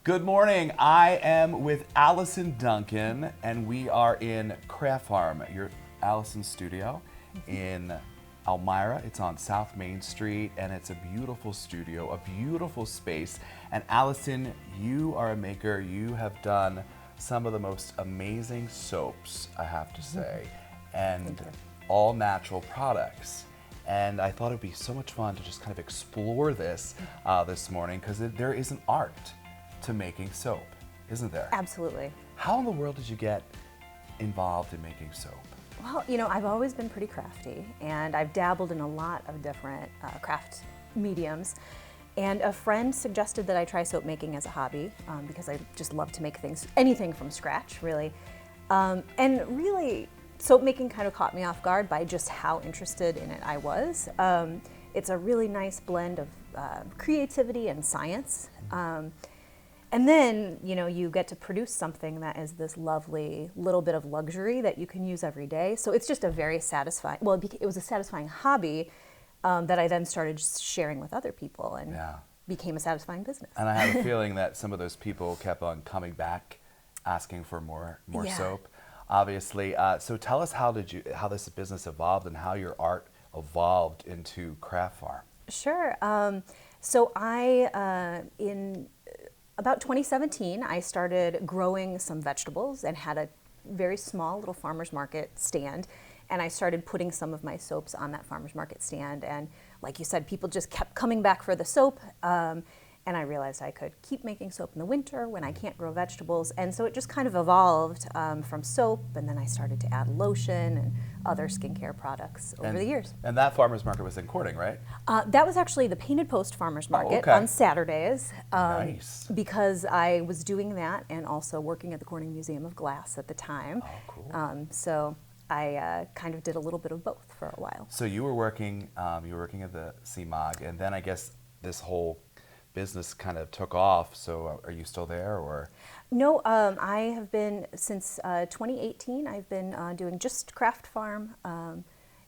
Good morning. I am with Allison Duncan, and we are in Craft Farm, your Allison's studio in Elmira. It's on South Main Street, and it's a beautiful studio, a beautiful space. And Allison, you are a maker. You have done some of the most amazing soaps, I have to say, and all natural products. And I thought it would be so much fun to just kind of explore this this morning, because there is an art to making soap, isn't there? Absolutely. How in the world did you get involved in making soap? Well, I've always been pretty crafty, and I've dabbled in a lot of different craft mediums. And a friend suggested that I try soap making as a hobby because I just love to make anything from scratch, really. And really, soap making kind of caught me off guard by just how interested in it I was. It's a really nice blend of creativity and science. And then, you get to produce something that is this lovely little bit of luxury that you can use every day. So it's just a very satisfying, it was a satisfying hobby that I then started sharing with other people and became a satisfying business. And I have a feeling that some of those people kept on coming back, asking for more soap, obviously. So tell us how this business evolved and how your art evolved into Craft Farm. Sure. So in about 2017, I started growing some vegetables and had a very small little farmer's market stand. And I started putting some of my soaps on that farmer's market stand. And like you said, people just kept coming back for the soap. And I realized I could keep making soap in the winter when I can't grow vegetables. And so it just kind of evolved from soap, and then I started to add lotion and other skincare products over the years. And that farmer's market was in Corning, right? That was actually the Painted Post Farmer's Market on Saturdays. Nice. Because I was doing that and also working at the Corning Museum of Glass at the time. Oh, cool. So I kind of did a little bit of both for a while. So you were working at the CMOG, and then I guess this whole business kind of took off. So are you still there, or? No, I have been since 2018. I've been doing just Craft Farm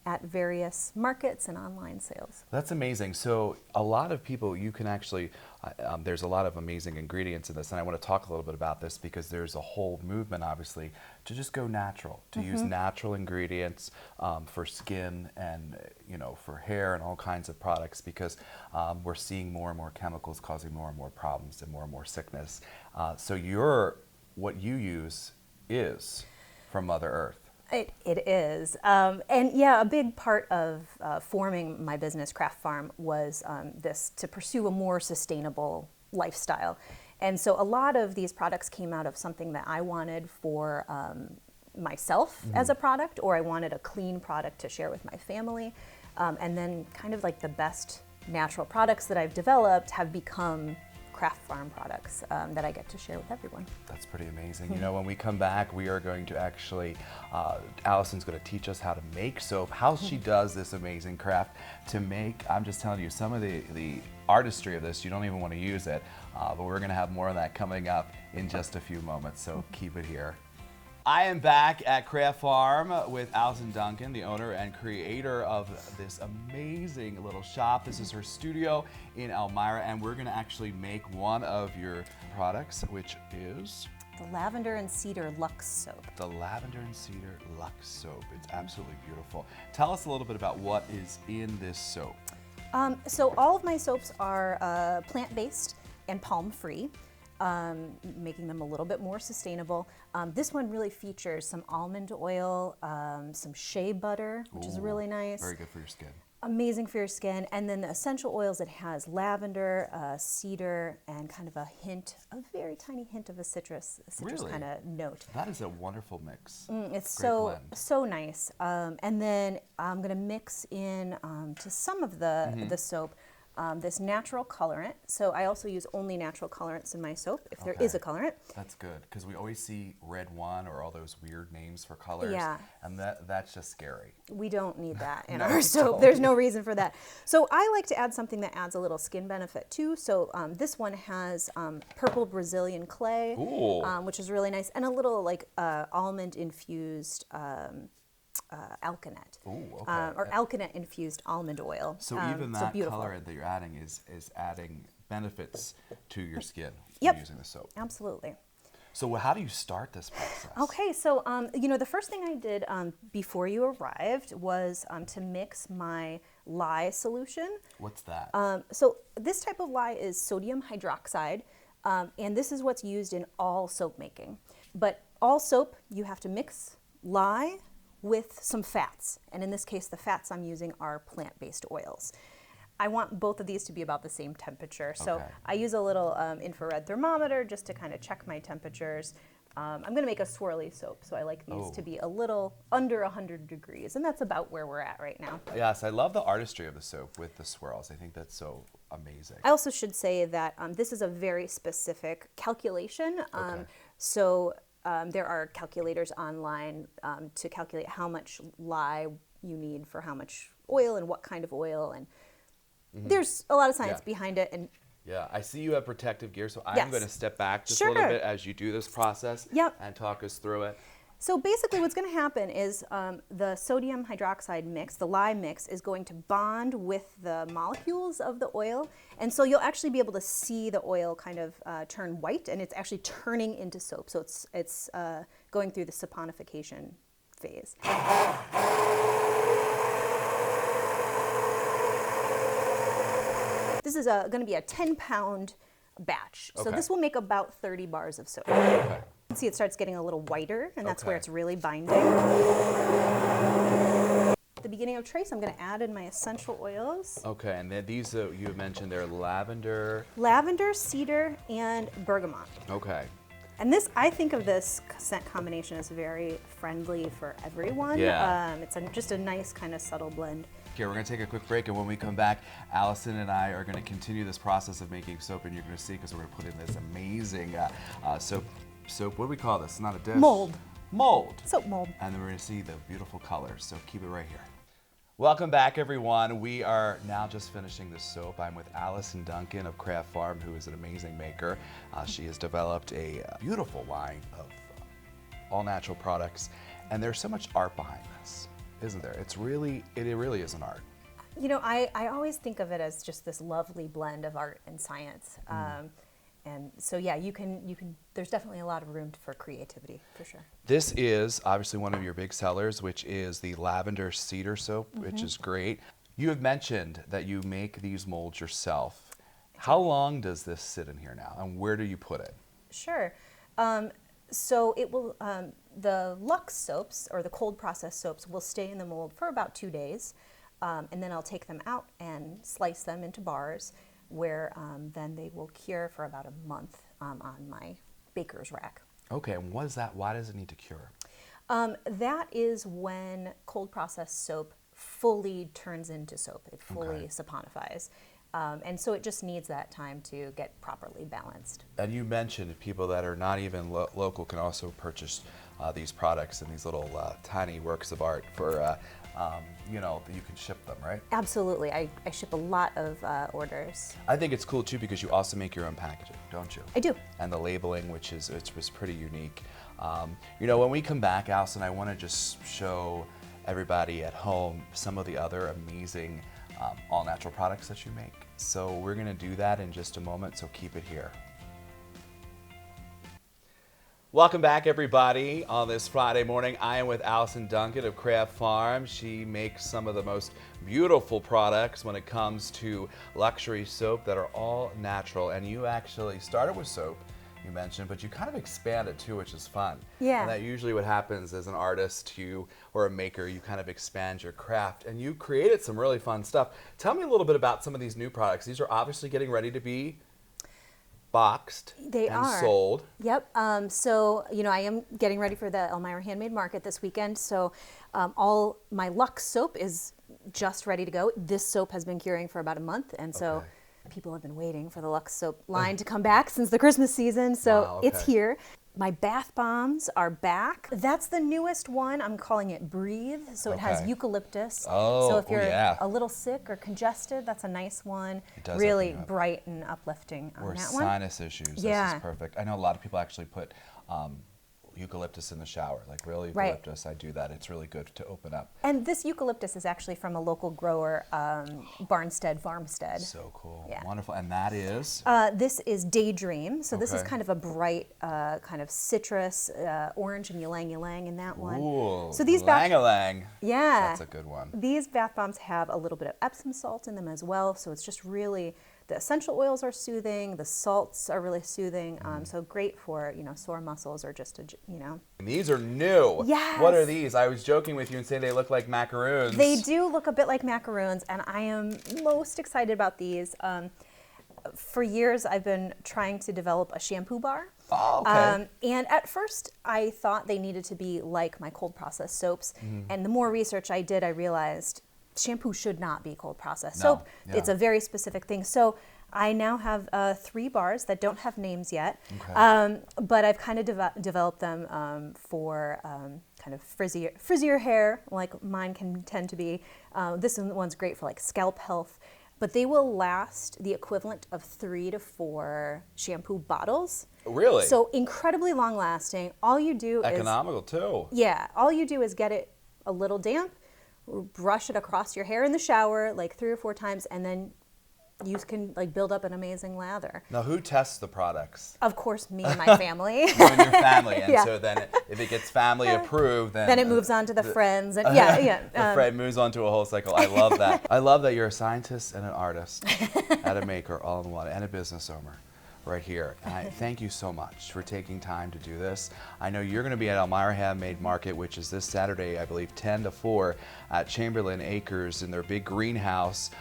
at various markets and online sales. That's amazing. So a lot of people, you can actually, there's a lot of amazing ingredients in this, and I want to talk a little bit about this because there's a whole movement, obviously, to just go natural, to use natural ingredients for skin and for hair and all kinds of products, because we're seeing more and more chemicals causing more and more problems and more sickness. So what you use is from Mother Earth. It is. And yeah, a big part of forming my business, Craft Farm, was to pursue a more sustainable lifestyle. And so a lot of these products came out of something that I wanted for myself as a product, or I wanted a clean product to share with my family. And then kind of like the best natural products that I've developed have become Craft Farm products that I get to share with everyone. That's pretty amazing. When we come back, we are going to actually, Allison's going to teach us how to make soap, how she does this amazing craft to make. I'm just telling you, some of the artistry of this, you don't even want to use it, but we're going to have more of that coming up in just a few moments, so keep it here. I am back at Craft Farm with Allison Duncan, the owner and creator of this amazing little shop. This is her studio in Elmira, and we're going to actually make one of your products, which is the Lavender and Cedar Luxe Soap. The Lavender and Cedar Luxe Soap. It's absolutely beautiful. Tell us a little bit about what is in this soap. So all of my soaps are plant-based and palm-free. Making them a little bit more sustainable. This one really features some almond oil, some shea butter, which is really nice. Very good for your skin. Amazing for your skin. And then the essential oils, it has lavender, cedar, and kind of a very tiny hint of a citrus kind of note. That is a wonderful mix. It's Great so nice. And then I'm going to mix in to some of the soap this natural colorant. So I also use only natural colorants in my soap, if there is a colorant. That's good, because we always see Red One or all those weird names for colors, and that's just scary. We don't need that in our soap. There's no reason for that. So I like to add something that adds a little skin benefit too. So this one has purple Brazilian clay, which is really nice, and a little like almond infused alkanet, or alkanet infused almond oil. So even that colorant that you're adding is adding benefits to your skin Yep. using the soap. Absolutely. So how do you start this process? Okay, so the first thing I did before you arrived was to mix my lye solution. What's that? So this type of lye is sodium hydroxide, and this is what's used in all soap making. But all soap, you have to mix lye with some fats, and in this case, the fats I'm using are plant-based oils. I want both of these to be about the same temperature, so Okay. I use a little infrared thermometer just to kind of check my temperatures. I'm going to make a swirly soap, so I like these to be a little under 100 degrees, and that's about where we're at right now. Yes, I love the artistry of the soap with the swirls. I think that's so amazing. I also should say that this is a very specific calculation. Okay. So there are calculators online to calculate how much lye you need for how much oil and what kind of oil, and there's a lot of science Yeah. behind it. And Yeah, I see you have protective gear, so I'm Yes. going to step back just a Sure. little bit as you do this process Yep. and talk us through it. so basically what's going to happen is the sodium hydroxide mix, the lye mix, is going to bond with the molecules of the oil. And so you'll actually be able to see the oil kind of turn white, and it's actually turning into soap. So it's going through the saponification phase. This is going to be a 10-pound batch. So Okay. this will make about 30 bars of soap. Okay. You can see it starts getting a little whiter, and that's where Okay. it's really binding. At the beginning of trace, I'm going to add in my essential oils. Okay, and then these you mentioned they're lavender. Lavender, cedar, and bergamot. Okay. And this, I think of this scent combination as very friendly for everyone. Yeah. It's just a nice kind of subtle blend. Okay, we're going to take a quick break, and when we come back, Allison and I are going to continue this process of making soap, and you're going to see because we're going to put in this amazing soap. What do we call this? Not a dish. Mold. Mold. Soap mold. And then we're going to see the beautiful colors, so keep it right here. Welcome back, everyone. We are now just finishing the soap. I'm with Allison Duncan of Craft Farm, who is an amazing maker. She has developed a beautiful line of all-natural products, and there's so much art behind this, isn't there? It really is an art. You know, I always think of it as just this lovely blend of art and science. And so, yeah, you can, there's definitely a lot of room for creativity, for sure. This is obviously one of your big sellers, which is the lavender cedar soap, which is great. You have mentioned that you make these molds yourself. How long does this sit in here now, and where do you put it? Sure. So it will, the Lux soaps, or the cold processed soaps, will stay in the mold for about 2 days. And then I'll take them out and slice them into bars, where then they will cure for about a month on my baker's rack. Okay, and what is that? Why does it need to cure? That is when cold processed soap fully turns into soap. It fully saponifies. And so it just needs that time to get properly balanced. And you mentioned people that are not even local can also purchase these products and these little tiny works of art for, you can ship them, right? Absolutely. I ship a lot of orders. I think it's cool too because you also make your own packaging, don't you? I do. And the labeling, which is pretty unique. When we come back, Allison, I want to just show everybody at home some of the other amazing all-natural products that you make. So we're going to do that in just a moment, so keep it here. Welcome back, everybody. On this Friday morning, I am with Allison Duncan of Craft Farm. She makes some of the most beautiful products when it comes to luxury soap that are all natural. And you actually started with soap, you mentioned, but you kind of expanded too, which is fun. Yeah. And that usually what happens as an artist or a maker, you kind of expand your craft, and you created some really fun stuff. Tell me a little bit about some of these new products. These are obviously getting ready to be boxed and sold. Yep. So, I am getting ready for the Elmira Handmade Market this weekend. So all my Lux soap is just ready to go. This soap has been curing for about a month. And so people have been waiting for the Lux soap line to come back since the Christmas season. So it's here. My bath bombs are back. That's the newest one. I'm calling it Breathe. So it has eucalyptus. So if you're a little sick or congested, that's a nice one. It does really open you up. bright and uplifting on Or that one. sinus issues. Yeah. This is perfect. I know a lot of people actually put, eucalyptus in the shower, like real Right. eucalyptus. I do that. It's really good to open up. And this eucalyptus is actually from a local grower, Barnstead Farmstead. So cool. Yeah. Wonderful. And that is? This is Daydream. So this is Okay. kind of a bright kind of citrus, orange and ylang ylang in that one. Ooh, So these bath, Lang-a-lang. yeah, That's a good one. These bath bombs have a little bit of Epsom salt in them as well. So it's just really, the essential oils are soothing, the salts are really soothing. So great for, sore muscles or just to. And these are new. Yes. What are these? I was joking with you and saying they look like macaroons. They do look a bit like macaroons, and I am most excited about these. For years, I've been trying to develop a shampoo bar. Oh, okay. And at first, I thought they needed to be like my cold processed soaps. And the more research I did, I realized shampoo should not be cold processed No, soap. yeah. It's a very specific thing. So I now have 3 bars that don't have names yet, Okay. but I've kind of developed them for kind of frizzier hair, like mine can tend to be. This one's great for like scalp health. But they will last the equivalent of 3 to 4 shampoo bottles. Really? So incredibly long lasting. All you do Economical too. all you do is get it a little damp, brush it across your hair in the shower like 3 or 4 times, and then you can like build up an amazing lather. Now, who tests the products? Of course, me and my family. You and your family. And Yeah. so then if it gets family approved, then Then it moves on to the friends, and yeah. the friend moves on to a whole cycle. I love that. I love that you're a scientist and an artist and a maker all in one, and a business owner right here. And I thank you so much for taking time to do this. I know you're going to be at Elmira Handmade Market, which is this Saturday, I believe, 10 to 4 at Chamberlain Acres in their big greenhouse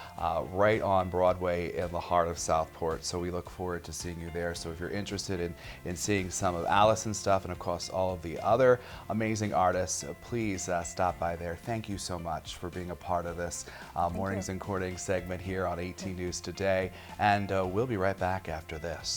right on Broadway in the heart of Southport. So we look forward to seeing you there. So if you're interested in seeing some of Allison's stuff and of course all of the other amazing artists, please stop by there. Thank you so much for being a part of this Mornings and Courting segment here on 18 News Today. And we'll be right back after this.